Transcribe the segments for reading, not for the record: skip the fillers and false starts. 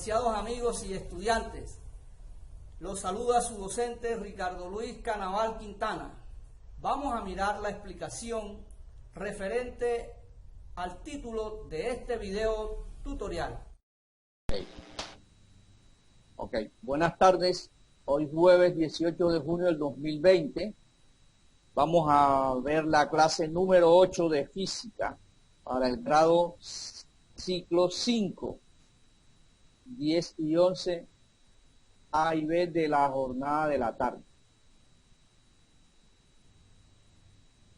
apreciados amigos y estudiantes, los saluda su docente Ricardo Luis Canaval Quintana. Vamos a mirar la explicación referente al título de este video tutorial. Ok, buenas tardes. Hoy jueves 18 de junio del 2020. Vamos a ver la clase número 8 de física para el grado ciclo 5, 10 y 11 A y B de la jornada de la tarde.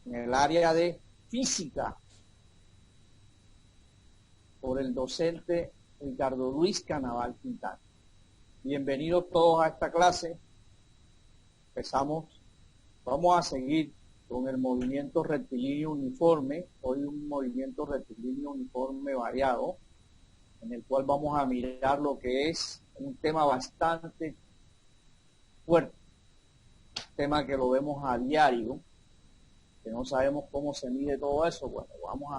En el área de física, por el docente Ricardo Luis Canaval Quintana. Bienvenidos todos a esta clase. Empezamos. Vamos a seguir con el movimiento rectilíneo uniforme. Hoy un movimiento rectilíneo uniforme variado, en el cual vamos a mirar lo que es un tema bastante fuerte, un tema que lo vemos a diario, que no sabemos cómo se mide todo eso. Bueno, vamos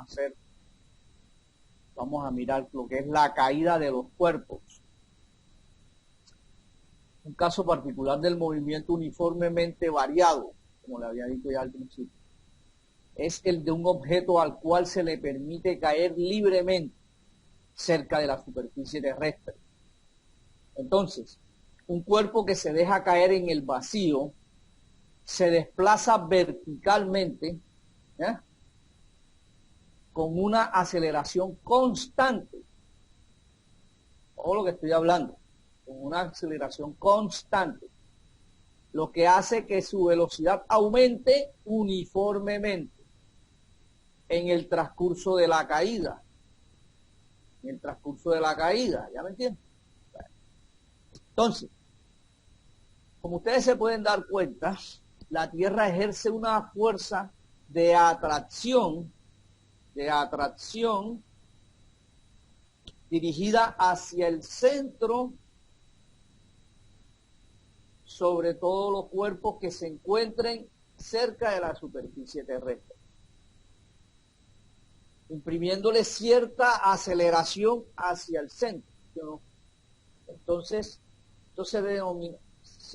a mirar lo que es la caída de los cuerpos. Un caso particular del movimiento uniformemente variado, como le había dicho ya al principio, es el de un objeto al cual se le permite caer libremente cerca de la superficie terrestre. Entonces, un cuerpo que se deja caer en el vacío se desplaza verticalmente, con una aceleración constante. Todo lo que estoy hablando, con una aceleración constante, lo que hace que su velocidad aumente uniformemente en el transcurso de la caída. ¿Ya me entienden? Bueno. Entonces, como ustedes se pueden dar cuenta, la Tierra ejerce una fuerza de atracción dirigida hacia el centro sobre todos los cuerpos que se encuentren cerca de la superficie terrestre, imprimiéndole cierta aceleración hacia el centro, ¿no? Entonces, esto se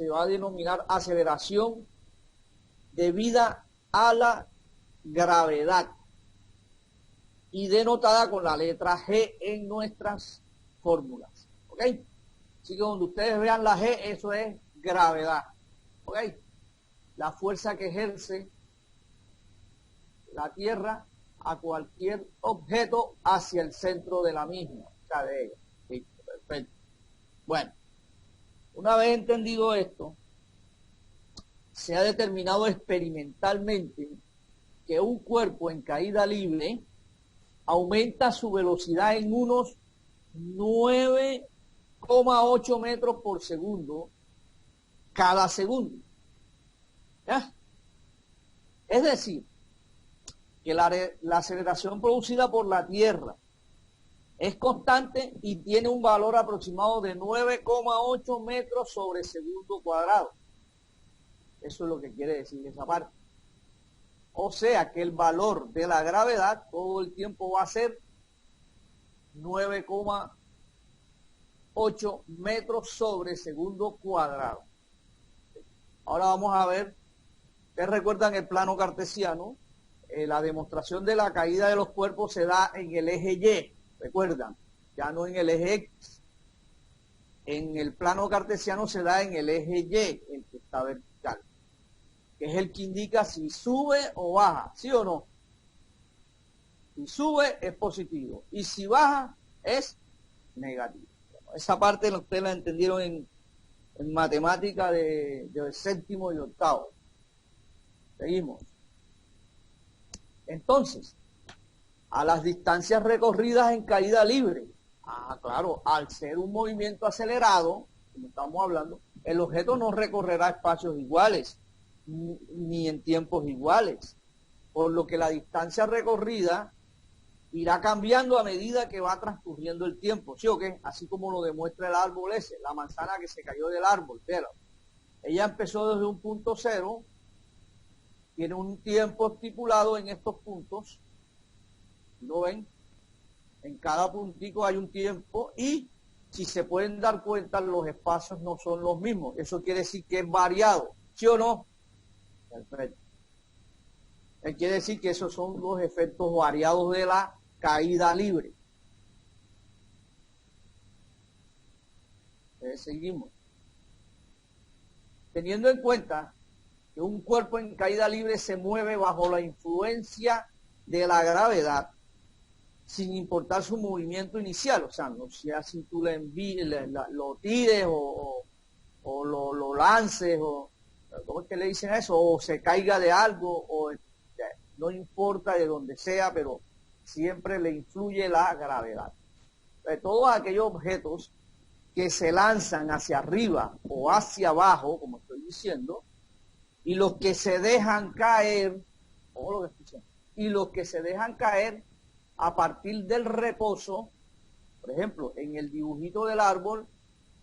va a denominar aceleración debida a la gravedad y denotada con la letra G en nuestras fórmulas, ¿ok? Así que donde ustedes vean la G, eso es gravedad, ¿ok? La fuerza que ejerce la Tierra a cualquier objeto hacia el centro de la misma, o sea, de ella. ¿Sí? Perfecto. Bueno, una vez entendido esto, se ha determinado experimentalmente que un cuerpo en caída libre aumenta su velocidad en unos 9,8 metros por segundo cada segundo. ¿Ya? Es decir, que la aceleración producida por la Tierra es constante y tiene un valor aproximado de 9,8 metros sobre segundo cuadrado. Eso es lo que quiere decir esa parte. O sea que el valor de la gravedad todo el tiempo va a ser 9,8 metros sobre segundo cuadrado. Ahora vamos a ver, ustedes recuerdan el plano cartesiano, la demostración de la caída de los cuerpos se da en el eje Y, recuerdan, ya no en el eje X. En el plano cartesiano se da en el eje Y, el que está vertical, que es el que indica si sube o baja, ¿sí o no? Si sube es positivo y si baja es negativo. Bueno, esa parte ustedes la entendieron en matemática de séptimo y octavo. Seguimos. Entonces, a las distancias recorridas en caída libre, claro, al ser un movimiento acelerado, como estamos hablando, el objeto no recorrerá espacios iguales, ni en tiempos iguales, por lo que la distancia recorrida irá cambiando a medida que va transcurriendo el tiempo, ¿sí o qué? Así como lo demuestra el árbol ese, la manzana que se cayó del árbol, pero ella empezó desde un punto cero, tiene un tiempo estipulado en estos puntos, ¿lo ven? En cada puntico hay un tiempo y si se pueden dar cuenta, los espacios no son los mismos. Eso quiere decir que es variado, ¿sí o no? Perfecto. Quiere decir que esos son los efectos variados de la caída libre. Seguimos. Teniendo en cuenta que un cuerpo en caída libre se mueve bajo la influencia de la gravedad, sin importar su movimiento inicial, o sea, no sea si tú lo tires o lo lances, o ¿cómo es que le dicen eso? O se caiga de algo, o no importa de donde sea, pero siempre le influye la gravedad. De todos aquellos objetos que se lanzan hacia arriba o hacia abajo, como estoy diciendo, y los que se dejan caer, y los que se dejan caer a partir del reposo. Por ejemplo, en el dibujito del árbol,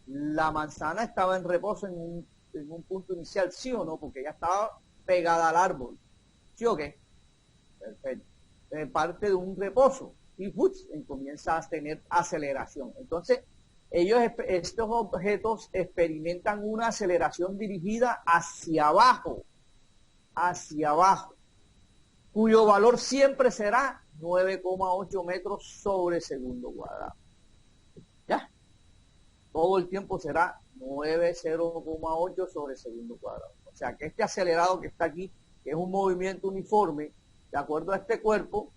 la manzana estaba en reposo en un punto inicial, ¿sí o no? Porque ya estaba pegada al árbol, ¿sí o qué? Perfecto. Parte de un reposo y comienza a tener aceleración. Entonces, estos objetos experimentan una aceleración dirigida hacia abajo, cuyo valor siempre será 9,8 metros sobre segundo cuadrado. ¿Ya? Todo el tiempo será 9,0,8 sobre segundo cuadrado. O sea que este acelerado que está aquí, que es un movimiento uniforme, de acuerdo a este cuerpo,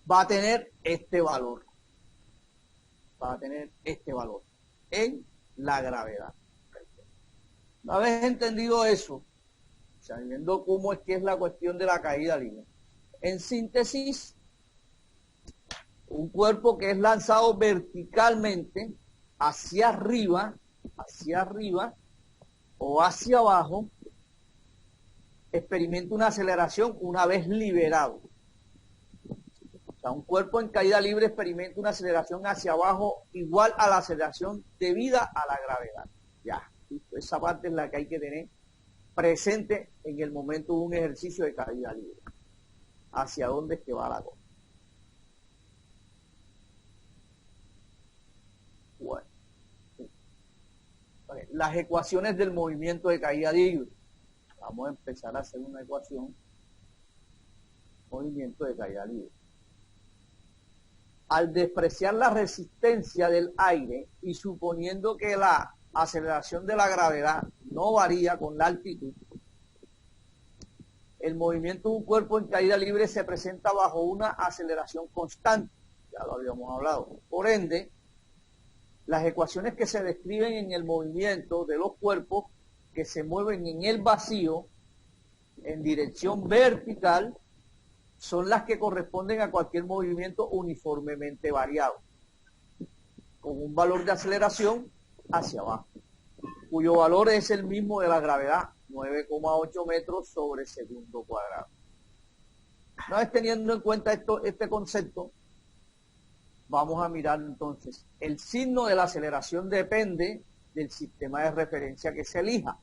va a tener este valor. Va a tener este valor en la gravedad. Una vez entendido eso, sabiendo cómo es que es la cuestión de la caída libre, en síntesis, un cuerpo que es lanzado verticalmente hacia arriba o hacia abajo, experimenta una aceleración una vez liberado. O sea, un cuerpo en caída libre experimenta una aceleración hacia abajo igual a la aceleración debida a la gravedad. Ya, esa parte es la que hay que tener presente en el momento de un ejercicio de caída libre. ¿Hacia dónde es que va la cosa? Bueno, las ecuaciones del movimiento de caída libre. Vamos a empezar a hacer una ecuación. Movimiento de caída libre. Al despreciar la resistencia del aire y suponiendo que la aceleración de la gravedad no varía con la altitud, el movimiento de un cuerpo en caída libre se presenta bajo una aceleración constante. Ya lo habíamos hablado. Por ende, las ecuaciones que se describen en el movimiento de los cuerpos que se mueven en el vacío en dirección vertical son las que corresponden a cualquier movimiento uniformemente variado, con un valor de aceleración hacia abajo, cuyo valor es el mismo de la gravedad, 9,8 metros sobre segundo cuadrado. Una vez teniendo en cuenta este concepto, vamos a mirar entonces, el signo de la aceleración depende del sistema de referencia que se elija.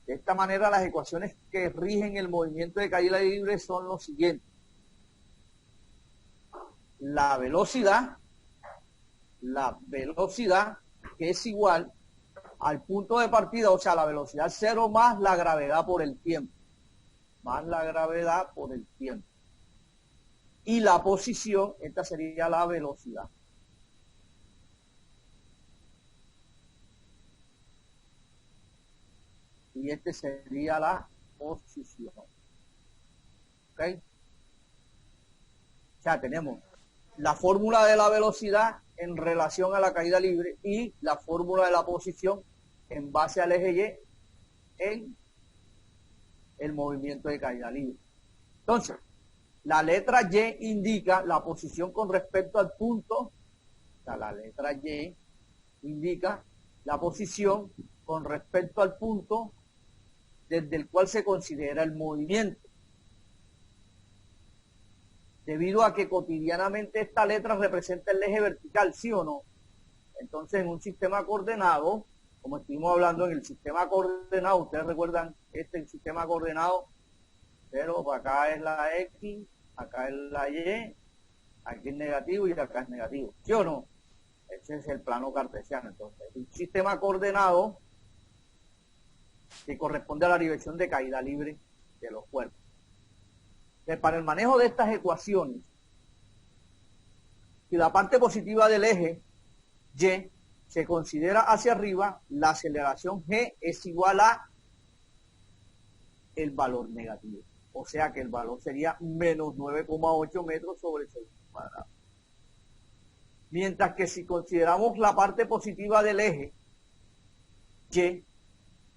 De esta manera, las ecuaciones que rigen el movimiento de caída libre son los siguientes. La velocidad, que es igual al punto de partida, o sea, la velocidad cero más la gravedad por el tiempo. Y la posición, esta sería la velocidad. Y este sería la posición. ¿Ok? Ya tenemos la fórmula de la velocidad en relación a la caída libre y la fórmula de la posición en base al eje Y en el movimiento de caída libre. Entonces, la letra Y indica la posición con respecto al punto, o sea, la letra Y indica la posición con respecto al punto desde el cual se considera el movimiento. Debido a que cotidianamente esta letra representa el eje vertical, ¿sí o no? Entonces, en un sistema coordenado, como estuvimos hablando en el sistema coordenado, ustedes recuerdan este sistema coordenado, pero acá es la X, acá es la Y, aquí es negativo y acá es negativo, ¿sí o no? Ese es el plano cartesiano. Entonces, un sistema coordenado que corresponde a la dirección de caída libre de los cuerpos. Entonces, para el manejo de estas ecuaciones, si la parte positiva del eje Y se considera hacia arriba, la aceleración G es igual a el valor negativo. O sea que el valor sería menos 9,8 metros sobre el segundo cuadrado. Mientras que si consideramos la parte positiva del eje Y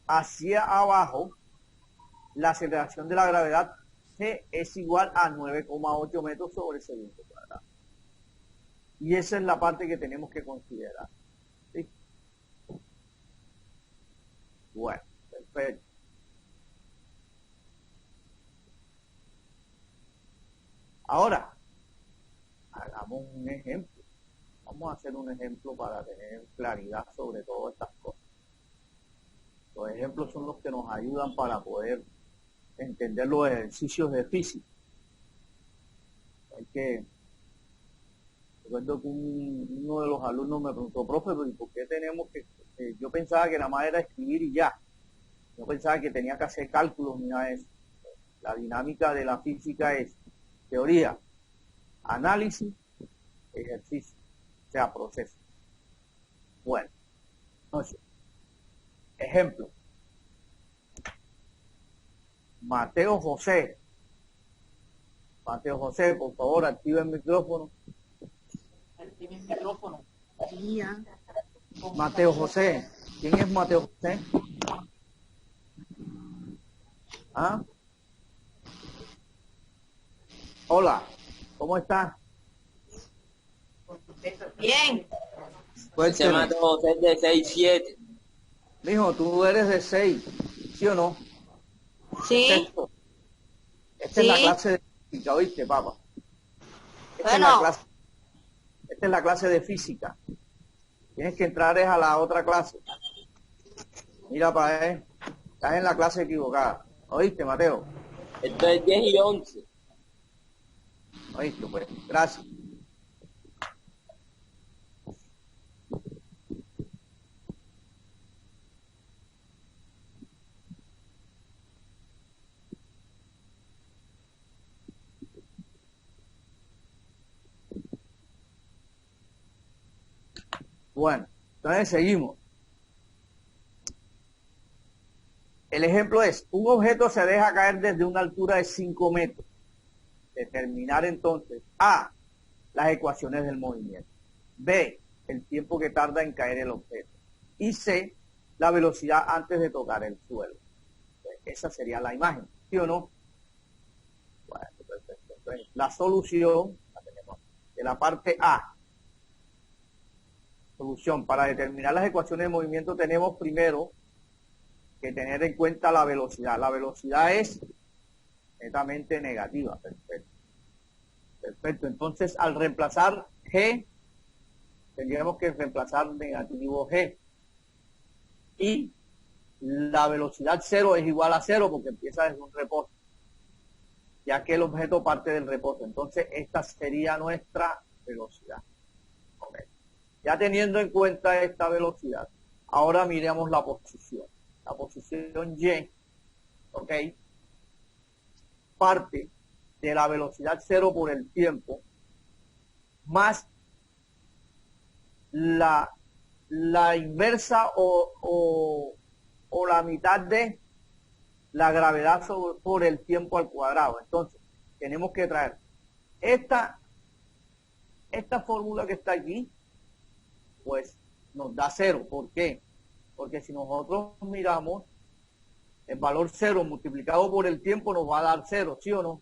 hacia abajo, la aceleración de la gravedad G es igual a 9,8 metros sobre el segundo cuadrado. Y esa es la parte que tenemos que considerar. ¿Sí? Bueno, perfecto. Ahora, hagamos un ejemplo. Vamos a hacer un ejemplo para tener claridad sobre todas estas cosas. Los ejemplos son los que nos ayudan para poder entender los ejercicios de física. Hay que... Recuerdo que uno de los alumnos me preguntó, profe, ¿pero por qué tenemos que...? Yo pensaba que nada más era escribir y ya. Yo pensaba que tenía que hacer cálculos ni nada de eso. La dinámica de la física es teoría, análisis, ejercicio, o sea, proceso. Bueno, entonces, ejemplo. Mateo José, por favor, activa el micrófono. Activa el micrófono. Mateo José, ¿quién es Mateo José? ¿Ah? Hola, ¿cómo estás? Bien. Se Mateo José de 6'7". Mijo, tú eres de 6, ¿sí o no? Sí. Sexto. Esta es la clase de física, ¿oíste, papá? Esta es la clase de física. Tienes que entrar a la otra clase. Mira para él. Estás en la clase equivocada. ¿Oíste, Mateo? Esto es 10 y 11. ¿Oíste? Pues, gracias. Bueno, entonces seguimos. El ejemplo es, un objeto se deja caer desde una altura de 5 metros. Determinar entonces A, las ecuaciones del movimiento. B, el tiempo que tarda en caer el objeto. Y C, la velocidad antes de tocar el suelo. Esa sería la imagen, ¿sí o no? Bueno, perfecto. Entonces, la solución la tenemos de la parte A. Solución. Para determinar las ecuaciones de movimiento tenemos primero que tener en cuenta la velocidad. La velocidad es netamente negativa. Perfecto. Perfecto. Entonces, al reemplazar G, tendríamos que reemplazar negativo G. Y la velocidad 0 es igual a 0 porque empieza desde un reposo, ya que el objeto parte del reposo. Entonces, esta sería nuestra velocidad. Okay. Ya teniendo en cuenta esta velocidad, ahora miremos la posición. La posición Y, ¿ok? Parte de la velocidad 0 por el tiempo, más la inversa o la mitad de la gravedad por el tiempo al cuadrado. Entonces, tenemos que traer esta fórmula que está aquí, pues nos da 0. ¿Por qué? Porque si nosotros miramos, el valor 0 multiplicado por el tiempo nos va a dar 0, ¿sí o no?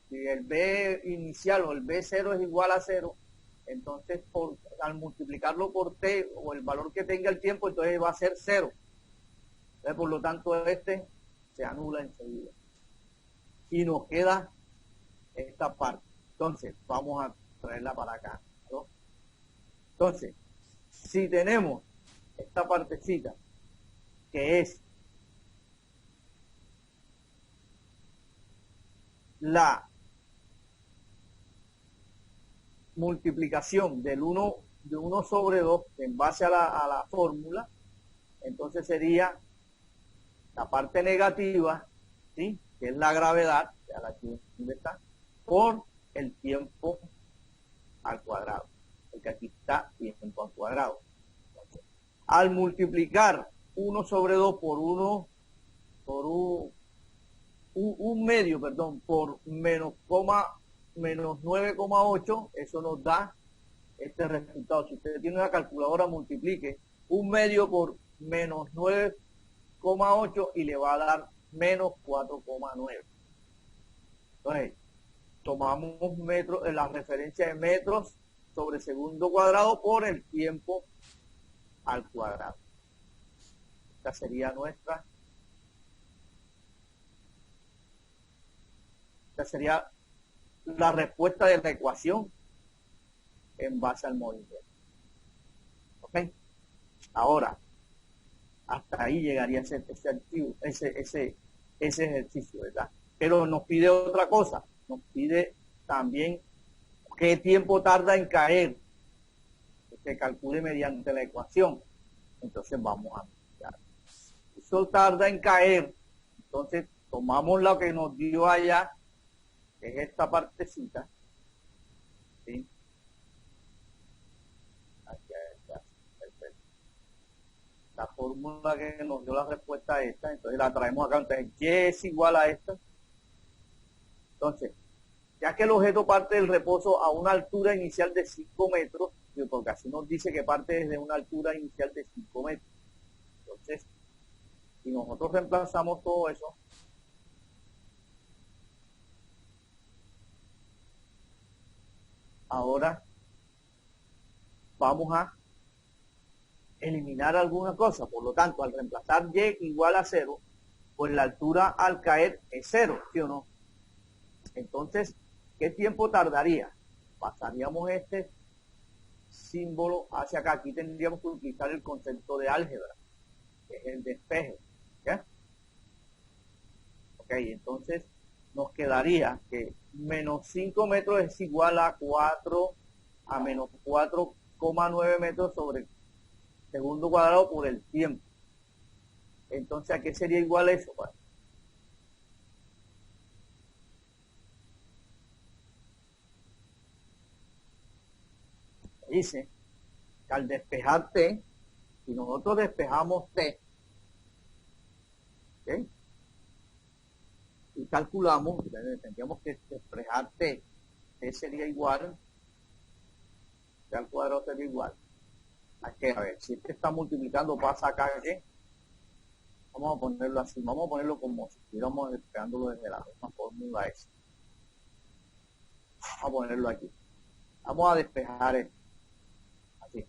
Si el B inicial o el B0 es igual a 0, entonces al multiplicarlo por T o el valor que tenga el tiempo, entonces va a ser 0. Entonces, por lo tanto, este se anula enseguida. Y nos queda esta parte. Entonces, vamos a traerla para acá, ¿no? Entonces, si tenemos esta partecita, que es la multiplicación del 1 de 1 sobre 2 en base a la fórmula, entonces sería la parte negativa, ¿sí?, que es la gravedad, ya la que está, por el tiempo al cuadrado, porque aquí está tiempo al cuadrado. Entonces, al multiplicar 1 sobre 2 por 1, por un medio, perdón, por menos 9,8, eso nos da este resultado. Si usted tiene una calculadora, multiplique un medio por menos 9,8 y le va a dar menos 4,9. Entonces, tomamos metros, la referencia de metros sobre segundo cuadrado por el tiempo al cuadrado. Esta sería la respuesta de la ecuación en base al movimiento. ¿Ok? Ahora, hasta ahí llegaría ese ejercicio, ¿verdad? Pero nos pide otra cosa, nos pide también qué tiempo tarda en caer, que se calcule mediante la ecuación. Entonces vamos a mirar. Eso tarda en caer, entonces tomamos lo que nos dio allá, que es esta partecita, ¿sí? Perfecto. La fórmula que nos dio la respuesta a esta, entonces la traemos acá. Entonces, ¿qué es igual a esta? Entonces, ya que el objeto parte del reposo a una altura inicial de 5 metros, porque así nos dice que parte desde una altura inicial de 5 metros. Entonces, si nosotros reemplazamos todo eso, ahora vamos a eliminar alguna cosa. Por lo tanto, al reemplazar y igual a 0, pues la altura al caer es 0, ¿sí o no? Entonces, ¿qué tiempo tardaría? Pasaríamos este símbolo hacia acá. Aquí tendríamos que utilizar el concepto de álgebra, que es el despeje. ¿Ya? Ok, entonces nos quedaría que menos 5 metros es igual a menos 4,9 metros sobre segundo cuadrado por el tiempo. Entonces, ¿a qué sería igual eso? Bueno, dice que al despejar T, si nosotros despejamos T, ¿okay?, y calculamos, tendríamos que despejar T, T sería igual, T al cuadrado sería igual. Aquí, a ver, si este está multiplicando, pasa acá, ¿qué? Vamos a ponerlo así, vamos a ponerlo como si estuviéramos despejándolo desde la misma fórmula esa. Vamos a ponerlo aquí. Vamos a despejar esto. Así.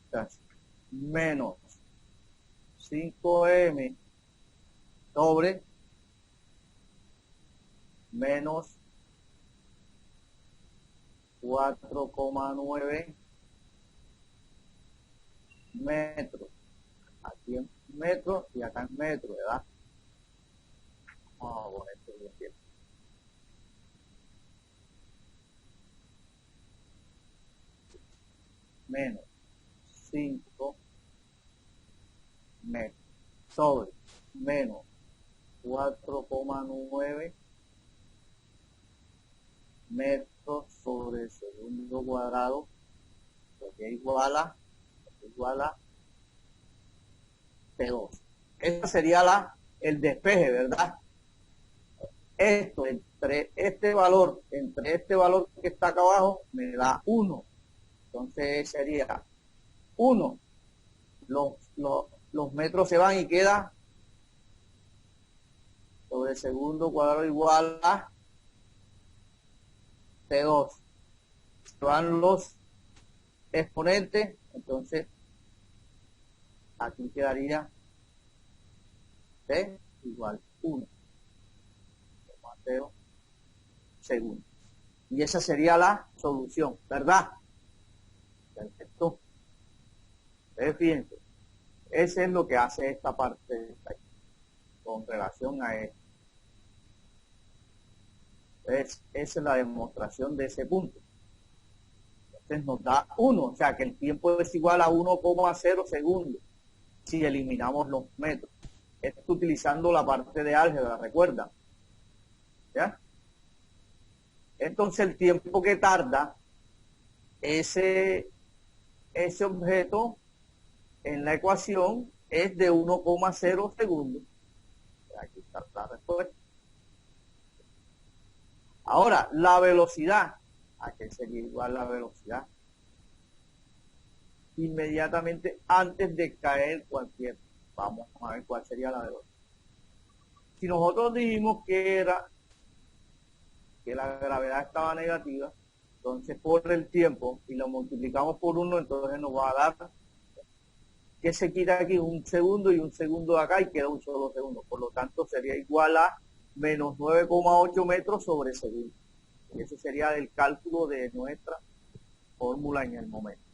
Entonces, menos 5m sobre menos 4,9 metros. Aquí en metros y acá en metros, ¿verdad? Vamos a poner esto bien. Menos 5 metros sobre menos 4,9 metros sobre el segundo cuadrado, lo que igual a T2. Ese sería el despeje, ¿verdad? Esto entre este valor que está acá abajo me da 1. Entonces sería 1. Los metros se van y queda sobre el segundo cuadrado igual a T2. Se van los exponentes, entonces aquí quedaría T igual 1. Mateo segundo. Y esa sería la solución, ¿verdad? Perfecto. Fíjense, ese es lo que hace esta parte con relación a esto. Esa es la demostración de ese punto. Entonces nos da 1, o sea que el tiempo es igual a 1,0 segundos si eliminamos los metros. Esto utilizando la parte de álgebra, ¿recuerdan? ¿Ya? Entonces el tiempo que tarda ese objeto en la ecuación es de 1,0 segundos. Aquí está la respuesta. Ahora, la velocidad. ¿A qué sería igual la velocidad? Inmediatamente antes de caer cualquier. Vamos a ver cuál sería la velocidad. Si nosotros dijimos que la gravedad estaba negativa, entonces por el tiempo, y lo multiplicamos por 1, entonces nos va a dar que se quita aquí un segundo y un segundo de acá y queda un solo segundo. Por lo tanto, sería igual a menos 9,8 metros sobre segundo. Y ese sería el cálculo de nuestra fórmula en el momento.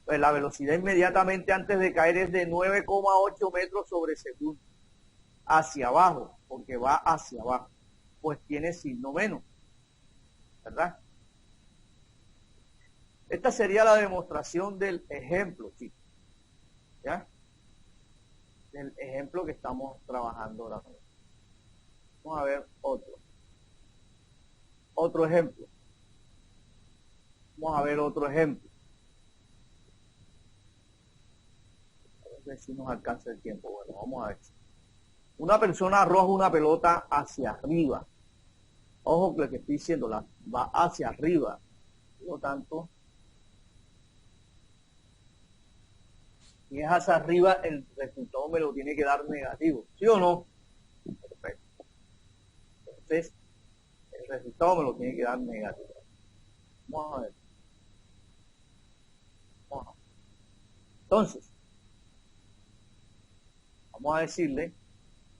Pues la velocidad inmediatamente antes de caer es de 9,8 metros sobre segundo. Hacia abajo, porque va hacia abajo. Pues tiene signo menos. ¿Verdad? Esta sería la demostración del ejemplo, chicos. ¿Ya? Del ejemplo que estamos trabajando ahora mismo. Vamos a ver otro ejemplo. Vamos a ver otro ejemplo. A ver si nos alcanza el tiempo. Bueno, vamos a ver. Una persona arroja una pelota hacia arriba. Ojo que lo que estoy diciendo, va hacia arriba. Por lo tanto, si es hacia arriba, el resultado me lo tiene que dar negativo. ¿Sí o no? Perfecto. Entonces, el resultado me lo tiene que dar negativo. Vamos a ver. Bueno. Entonces, vamos a decirle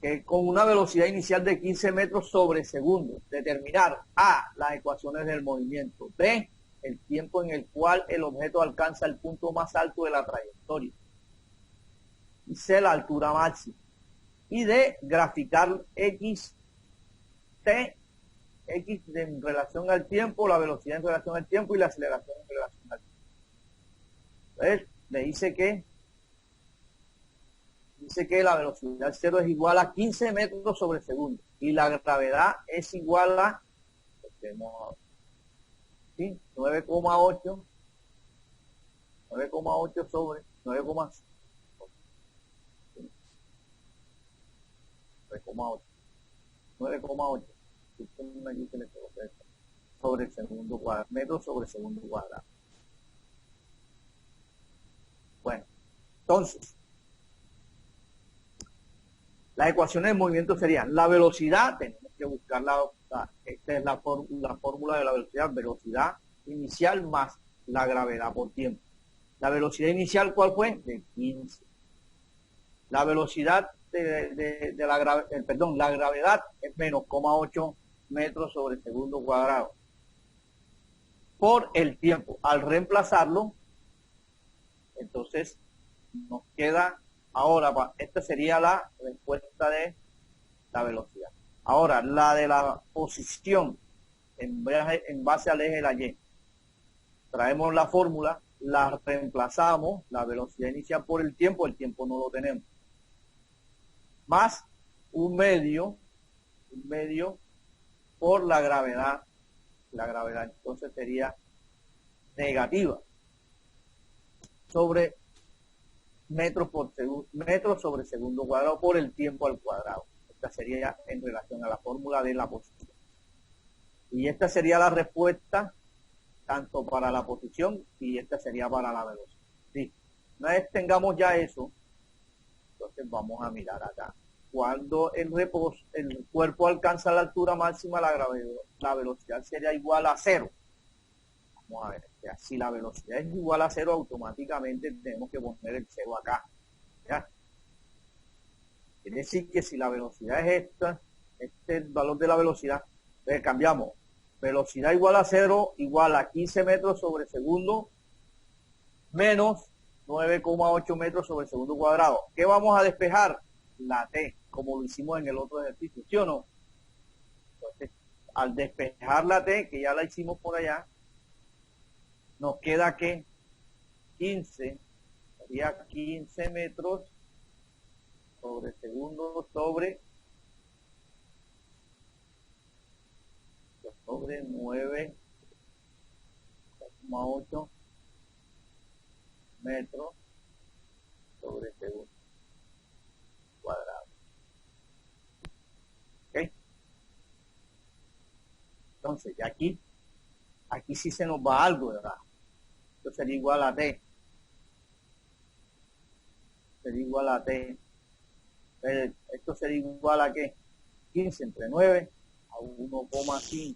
que con una velocidad inicial de 15 metros sobre segundo, determinar A, las ecuaciones del movimiento, B, el tiempo en el cual el objeto alcanza el punto más alto de la trayectoria, y C, la altura máxima, y D, graficar X en relación al tiempo, la velocidad en relación al tiempo y la aceleración en relación al tiempo. Entonces, le dice que la velocidad cero es igual a 15 metros sobre segundo y la gravedad es igual a 9,8 sobre 9,8 sobre el segundo cuadrado, metros sobre segundo cuadrado. Bueno, entonces las ecuaciones de movimiento serían la velocidad, tenemos que buscar esta es la fórmula de la velocidad inicial más la gravedad por tiempo. La velocidad inicial, ¿cuál fue? De 15. La velocidad la gravedad es menos 0,8 metros sobre segundo cuadrado. Por el tiempo. Al reemplazarlo, entonces nos queda... Ahora, esta sería la respuesta de la velocidad. Ahora, la de la posición en base al eje de la Y. Traemos la fórmula, la reemplazamos, la velocidad inicial por el tiempo no lo tenemos. Más un medio por la gravedad. La gravedad entonces sería negativa sobre metros sobre segundo cuadrado por el tiempo al cuadrado. Esta sería en relación a la fórmula de la posición. Y esta sería la respuesta tanto para la posición y esta sería para la velocidad. ¿Sí? Una vez tengamos ya eso, entonces vamos a mirar acá. Cuando el cuerpo alcanza la altura máxima, la velocidad sería igual a 0. Vamos a ver, o sea, si la velocidad es igual a 0, automáticamente tenemos que poner el 0 acá. ¿Ya? Quiere decir que si la velocidad es esta, este es el valor de la velocidad, entonces cambiamos. Velocidad igual a 0, igual a 15 metros sobre segundo, menos 9,8 metros sobre segundo cuadrado. ¿Qué vamos a despejar? La T, como lo hicimos en el otro ejercicio, ¿sí o no? Entonces, al despejar la T, que ya la hicimos por allá, nos queda que 15, sería 15 metros sobre segundo sobre 9,8 metros sobre segundo cuadrado. ¿Ok? Entonces, ya aquí sí se nos va algo, ¿verdad? Esto sería igual a T. Sería igual a T. Esto sería igual a ¿qué? 15 entre 9 a 1,5.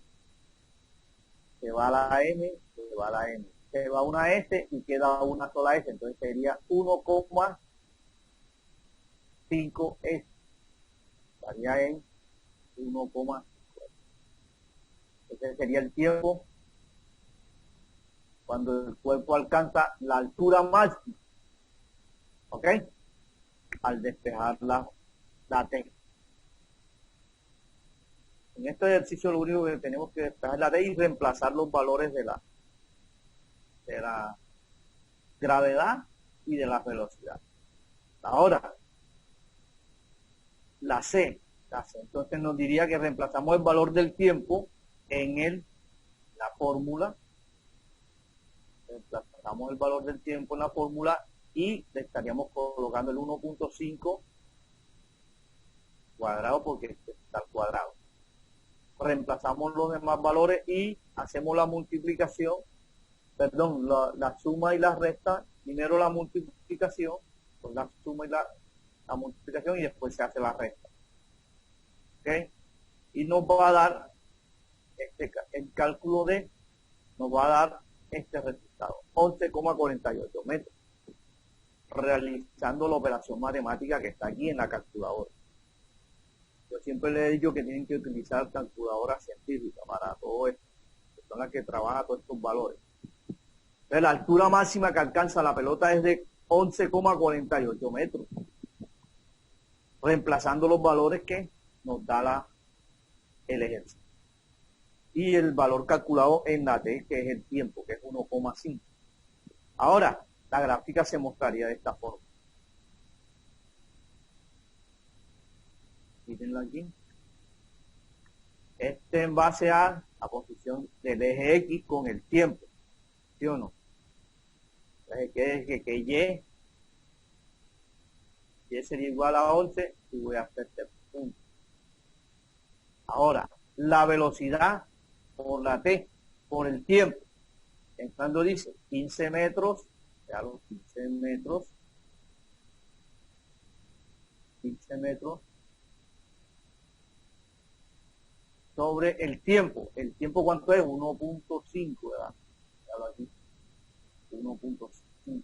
Se va a la M, se va a la M. Se va una S y queda una sola S. Entonces sería 1,5 S. Estaría en 1,5. Ese sería el tiempo cuando el cuerpo alcanza la altura máxima. ¿Ok? Al despejar la T. En este ejercicio lo único que tenemos que despejar la T y reemplazar los valores de la gravedad y de la velocidad. Ahora, la C. Entonces nos diría que reemplazamos el valor del tiempo en la fórmula. Reemplazamos el valor del tiempo en la fórmula y le estaríamos colocando el 1,5 cuadrado porque está al cuadrado. Reemplazamos los demás valores y hacemos la multiplicación, perdón, la suma y la resta. Primero la multiplicación, pues la suma y la multiplicación y después se hace la resta. ¿Ok? Y nos va a dar el cálculo nos va a dar este resultado, 11,48 metros, realizando la operación matemática que está aquí en la calculadora. Yo siempre les he dicho que tienen que utilizar calculadoras científicas para todo esto, que son las que trabajan todos estos valores. Entonces, la altura máxima que alcanza la pelota es de 11,48 metros, reemplazando los valores que nos da el ejercicio. Y el valor calculado en la T, que es el tiempo, que es 1,5. Ahora, la gráfica se mostraría de esta forma. Mírenlo aquí. En base a la posición del eje X con el tiempo. ¿Sí o no? Entonces, que Y sería igual a 11 y voy a hacer este punto. Ahora, la velocidad por la T, por el tiempo. Cuando dice 15 metros, ya los 15 metros sobre el tiempo. ¿El tiempo cuánto es? 1,5, ¿verdad? Ya lo aquí. 1,5.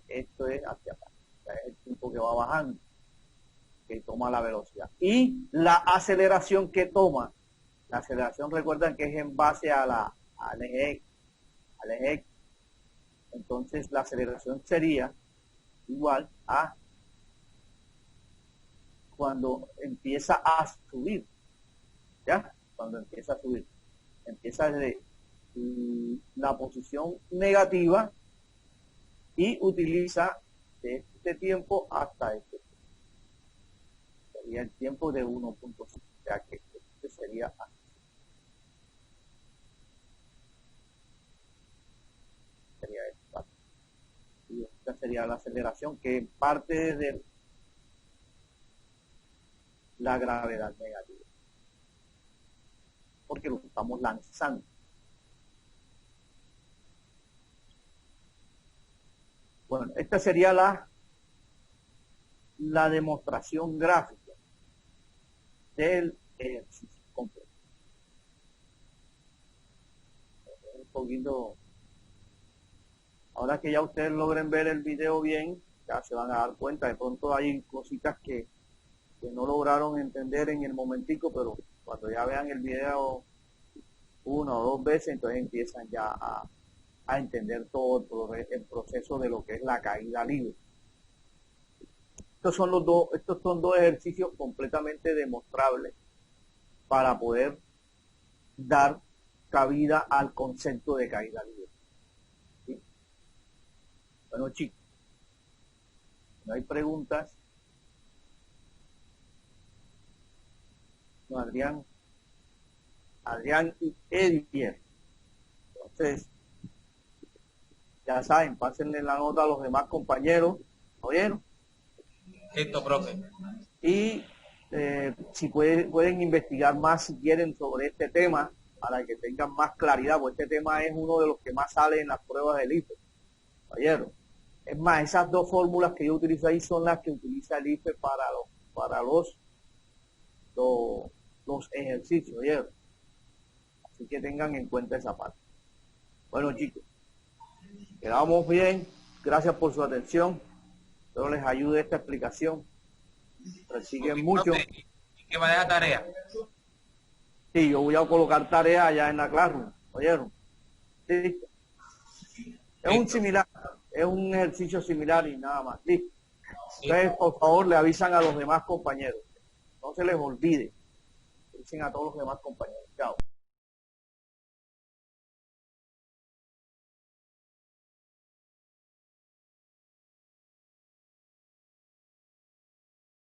Esto es hacia acá. Es el tiempo que va bajando, que toma la velocidad. Y la aceleración que toma. La aceleración, recuerdan que es en base a al eje X. Entonces la aceleración sería igual a cuando empieza a subir. ¿Ya? Cuando empieza a subir. Empieza desde la posición negativa y utiliza de este tiempo hasta este tiempo. Sería el tiempo de 1,5. O sea que este sería así. Sería esto. Y esta sería la aceleración que parte de la gravedad negativa. Porque lo estamos lanzando. Bueno, esta sería la demostración gráfica del ejercicio completo. Un poquito. Ahora que ya ustedes logren ver el video bien, ya se van a dar cuenta. De pronto hay cositas que no lograron entender en el momentico, pero cuando ya vean el video una o dos veces, entonces empiezan ya a entender todo el proceso de lo que es la caída libre. Estos son dos ejercicios completamente demostrables para poder dar cabida al concepto de caída libre. Bueno, chicos, no hay preguntas. No, Adrián y Edier. Entonces, ya saben, pásenle la nota a los demás compañeros, ¿oyeron? Listo, profe. Y si pueden investigar más si quieren sobre este tema, para que tengan más claridad, porque este tema es uno de los que más sale en las pruebas del IFE, ¿oyeron? Es más, esas dos fórmulas que yo utilizo ahí son las que utiliza el IFE para los ejercicios, ¿oyeron? Así que tengan en cuenta esa parte. Bueno, chicos, quedamos bien. Gracias por su atención. Espero les ayude esta explicación. Persiguen mucho. ¿Y qué va a dejar tarea? Sí, yo voy a colocar tareas allá en la Classroom, ¿oyeron? Sí. Es un similar, es un ejercicio similar y nada más. Listo. Ustedes, por favor, le avisan a los demás compañeros. No se les olvide. Dicen a todos los demás compañeros. Chao.